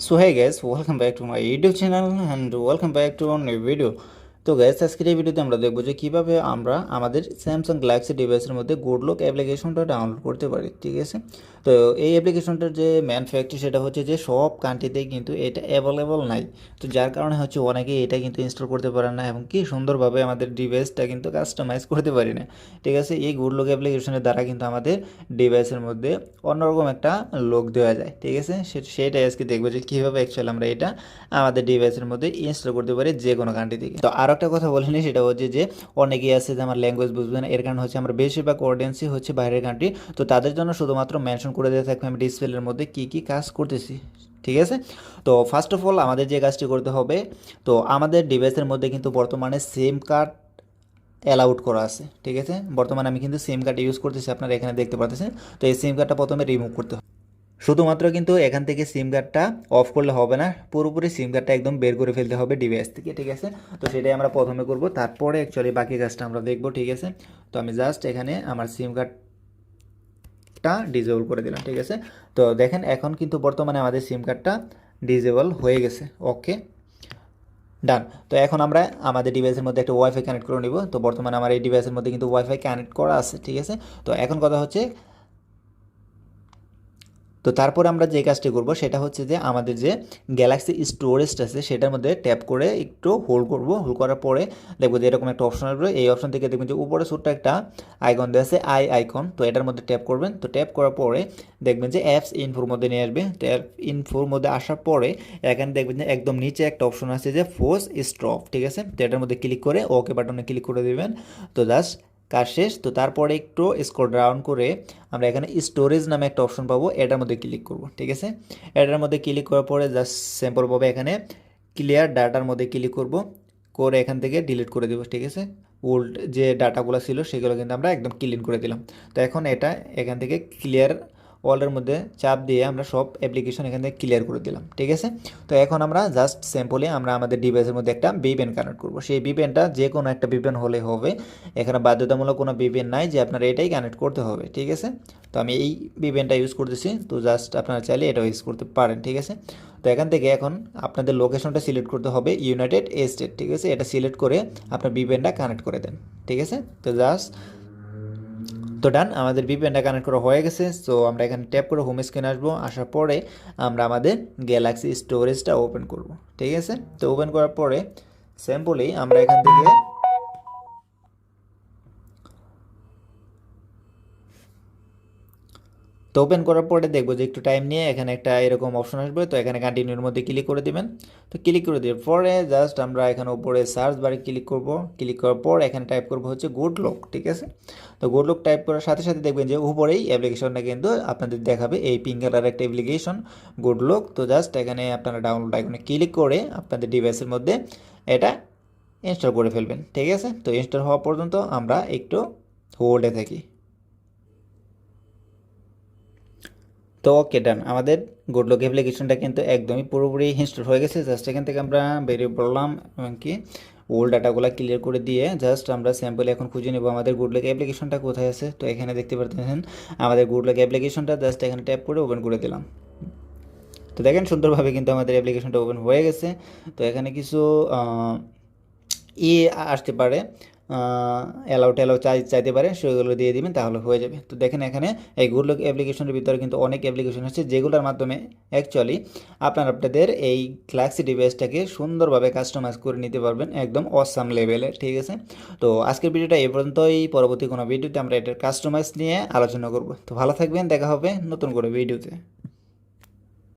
So hey guys, welcome back to my YouTube channel and welcome back to a new video. তো guys আজকের এই ভিডিওতে আমরা দেখব যে কিভাবে আমরা আমাদের স্যামসাং গ্যালাক্সি ডিভাইসের মধ্যে গুডলক অ্যাপ্লিকেশনটা ডাউনলোড করতে পারি, ঠিক আছে। তো এই অ্যাপ্লিকেশনটার যে মেন ফ্যাক্ট সেটা হচ্ছে যে সব কান্ট্রিতেই কিন্তু এটা অ্যাভেলেবল নাই। তো যার কারণে হচ্ছে অনেকেই এটা কিন্তু ইনস্টল করতে পারে না এবং কি সুন্দরভাবে আমাদের ডিভাইসটা কিন্তু কাস্টমাইজ করতে পারি না, ঠিক আছে। এই গুডলক অ্যাপ্লিকেশনের দ্বারা কিন্তু আমাদের ডিভাইসের মধ্যে অন্যরকম একটা লুক দেওয়া যায়, ঠিক আছে। সেটাই আজকে দেখবো যে কীভাবে অ্যাকচুয়ালি আমরা এটা আমাদের ডিভাইসের মধ্যে ইনস্টল করতে পারি যে কোনো কান্ট্রি থেকে। তো আর একটা কথা বলিনি, সেটা হচ্ছে যে অনেকেই আছে যে আমার ল্যাঙ্গুয়েজ বুঝবে না, এর কারণে হচ্ছে আমরা বেশিরভাগ অডিয়েন্সই হচ্ছে বাইরের কান্ট্রি। তো তাদের জন্য শুধুমাত্র মেনশন করে দিয়ে থাকবে আমি ডিসপ্লের মধ্যে কী কী কাজ করতেছি, ঠিক আছে। তো ফার্স্ট অফ অল আমাদের যে কাজটি করতে হবে, তো আমাদের ডিভাইসের মধ্যে কিন্তু বর্তমানে সিম কার্ড অ্যালাউড করা আছে, ঠিক আছে। বর্তমানে আমি কিন্তু সিম কার্ড ইউজ করতেছি, আপনারা এখানে দেখতে পাচ্ছেন। তো এই সিম কার্ডটা প্রথমে রিমুভ করতে হবে। শুধুমাত্র কিন্তু এখান থেকে সিম কার্ডটা অফ করলে হবে না, পুরোপুরি সিম কার্ডটা একদম বের করে ফেলতে হবে ডিভাইস থেকে, ঠিক আছে। তো সেটাই আমরা প্রথমে করব, তারপরে অ্যাকচুয়ালি বাকি কাজটা আমরা দেখব, ঠিক আছে। তো আমি জাস্ট এখানে আমার সিম কার্ডটা ডিজেবল করে দিলাম, ঠিক আছে। তো দেখেন এখন কিন্তু বর্তমানে আমাদের সিম কার্ডটা ডিজেবল হয়ে গেছে, ওকে ডান। তো এখন আমরা আমাদের ডিভাইসের মধ্যে একটা ওয়াইফাই কানেক্ট করে নিব। তো বর্তমানে আমার এই ডিভাইসের মধ্যে কিন্তু ওয়াইফাই কানেক্ট করা আছে, ঠিক আছে। তো এখন কথা হচ্ছে, তো তারপর আমরা যে কাজটি করব সেটা হচ্ছে যে আমাদের যে গ্যালাক্সি স্টোরেজটা আছে সেটার মধ্যে ট্যাপ করে একটু হোল্ড করব। হোল্ড করার পরে দেখবো যে এরকম একটা অপশন আসবে। এই অপশন থেকে দেখবেন যে উপরে ছোট্ট একটা আইকন দেওয়া আছে, আইকন। তো এটার মধ্যে ট্যাপ করবেন। তো ট্যাপ করার পরে দেখবেন যে অ্যাপস ইনফোর মধ্যে নিয়ে আসবে। তো অ্যাপ ইনফোর মধ্যে আসার পরে এখানে দেখবেন যে একদম নিচে একটা অপশন আছে যে ফোর্স স্টপ, ঠিক আছে। তো এটার মধ্যে ক্লিক করে ওকে বাটনে ক্লিক করে দেবেন। তো জাস্ট কাজ শেষ। তো তারপরে একটু স্ক্রল ডাউন করে আমরা এখানে স্টোরেজ নামে একটা অপশন পাবো, এটার মধ্যে ক্লিক করব, ঠিক আছে। এটার মধ্যে ক্লিক করার পরে জাস্ট সিম্পলভাবে এখানে ক্লিয়ার ডাটার মধ্যে ক্লিক করব, করে এখান থেকে ডিলিট করে দেবো, ঠিক আছে। ওল্ড যে ডাটাগুলো ছিল সেগুলো কিন্তু আমরা একদম ক্লিন করে দিলাম। তো এখন এটা এখান থেকে ক্লিয়ার ওয়ালের মধ্যে চাপ দিয়ে আমরা সব অ্যাপ্লিকেশন এখান থেকে ক্লিয়ার করে দিলাম, ঠিক আছে। তো এখন আমরা জাস্ট সিম্পলি আমরা আমাদের ডিভাইসের মধ্যে একটা ভিপিএন কানেক্ট করব। সেই ভিপিএনটা যে কোনো একটা ভিপিএন হলে হবে, এখানে বাধ্যতামূলক কোনো ভিপিএন নাই যে আপনারা এটাই কানেক্ট করতে হবে, ঠিক আছে। তো আমি এই ভিপিএনটা ইউজ করতেছি। তো জাস্ট আপনারা চাইলে এটাও ইউজ করতে পারেন, ঠিক আছে। তো এখান থেকে এখন আপনাদের লোকেশনটা সিলেক্ট করতে হবে ইউনাইটেড স্টেট, ঠিক আছে। এটা সিলেক্ট করে আপনার ভিপিএনটা কানেক্ট করে দেন, ঠিক আছে। তো জাস্ট তো ডান, আমাদের ভিপিএনটা কানেক্ট করা হয়ে গেছে। সো আমরা এখানে ট্যাপ করে হোম স্ক্রিনে আসবো। আসার পরে আমরা আমাদের গ্যালাক্সি স্টোরেজটা ওপেন করব, ঠিক আছে। তো ওপেন করার পরে সিম্পলি আমরা এখান থেকে তো ওপেন করার পরে দেখবো যে একটু টাইম নিয়ে এখানে একটা এরকম অপশন আসবে। তো এখানে কন্টিনিউর মধ্যে ক্লিক করে দিবেন। তো ক্লিক করে দেওয়ার পরে জাস্ট আমরা এখানে উপরে সার্চ বারে ক্লিক করব। ক্লিক করার পর এখানে টাইপ করব হচ্ছে গুডলক, ঠিক আছে। তো গুডলক টাইপ করার সাথে সাথে দেখবেন যে উপরেই অ্যাপ্লিকেশনটা কিন্তু আপনাদের দেখাবে, এই পিঙ্ক কালার একটা অ্যাপ্লিকেশন গুডলক। তো জাস্ট এখানে আপনারা ডাউনলোড আইকনে ক্লিক করে আপনাদের ডিভাইসের মধ্যে এটা ইনস্টল করে ফেলবেন, ঠিক আছে। তো ইনস্টল হওয়া পর্যন্ত আমরা একটু হোল্ডে থাকি। তো ওকে ডান, আমাদের গুডলক অ্যাপ্লিকেশনটা কিন্তু একদমই পুরোপুরি ইনস্টল হয়ে গেছে। জাস্ট এখান থেকে আমরা বেরিয়ে পড়লাম এবং কি ওল্ড ডাটাগুলো ক্লিয়ার করে দিয়ে জাস্ট আমরা স্যাম্পলে এখন খুঁজে নেব আমাদের গুডলক অ্যাপ্লিকেশনটা কোথায় আছে। তো এখানে দেখতে পাচ্ছেন আমাদের গুডলক অ্যাপ্লিকেশনটা, জাস্ট এখানে ট্যাপ করে ওপেন করে দিলাম। তো দেখেন সুন্দরভাবে কিন্তু আমাদের অ্যাপ্লিকেশনটা ওপেন হয়ে গেছে। তো এখানে কিছু আসতে পারে, অ্যালাউ চাইতে পারে, সেগুলো দিয়ে দিবেন তাহলে হয়ে যাবে। তো দেখেন এখানে এই গুডলক অ্যাপ্লিকেশনের ভিতরে কিন্তু অনেক অ্যাপ্লিকেশন আছে যেগুলোর মাধ্যমে অ্যাকচুয়ালি আপনাদের এই গ্যালাক্সি ডিভাইসটাকে সুন্দরভাবে কাস্টমাইজ করে নিতে পারবেন একদম অসাম লেভেলের, ঠিক আছে। তো আজকের ভিডিওটা এই পর্যন্তই। পরবর্তী কোনো ভিডিওতে আমরা এটার কাস্টমাইজ নিয়ে আলোচনা করব। তো ভালো থাকবেন, দেখা হবে নতুন করে ভিডিওতে।